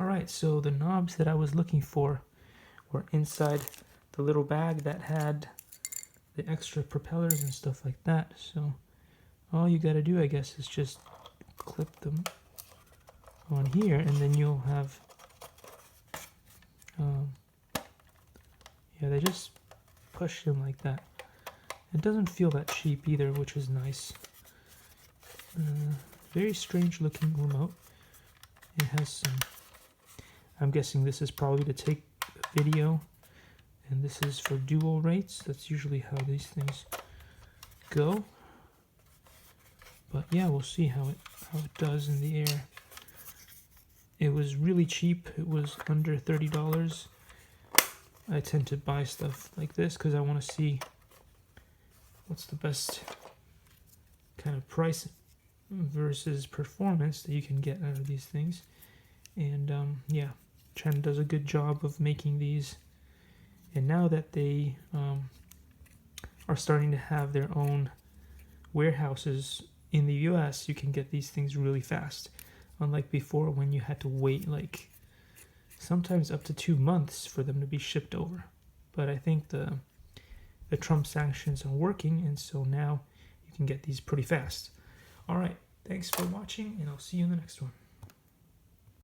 Alright, so the knobs that I was looking for were inside the little bag that had the extra propellers and stuff like that. So all you gotta do, I guess, is just clip them on here, and then you'll have yeah, they just push them like that. It doesn't feel that cheap either, which is nice. Very strange looking remote. It has some, I'm guessing this is probably to take a video, and this is for dual rates. That's usually how these things go. But yeah, we'll see how it does in the air. It was really cheap. It was under $30. I tend to buy stuff like this because I want to see what's the best kind of price versus performance that you can get out of these things. And yeah, China does a good job of making these. And now that they are starting to have their own warehouses in the US, you can get these things really fast. Unlike before, when you had to wait like sometimes up to 2 months for them to be shipped over. But I think the Trump sanctions are working, and so now you can get these pretty fast. All right, thanks for watching, and I'll see you in the next one.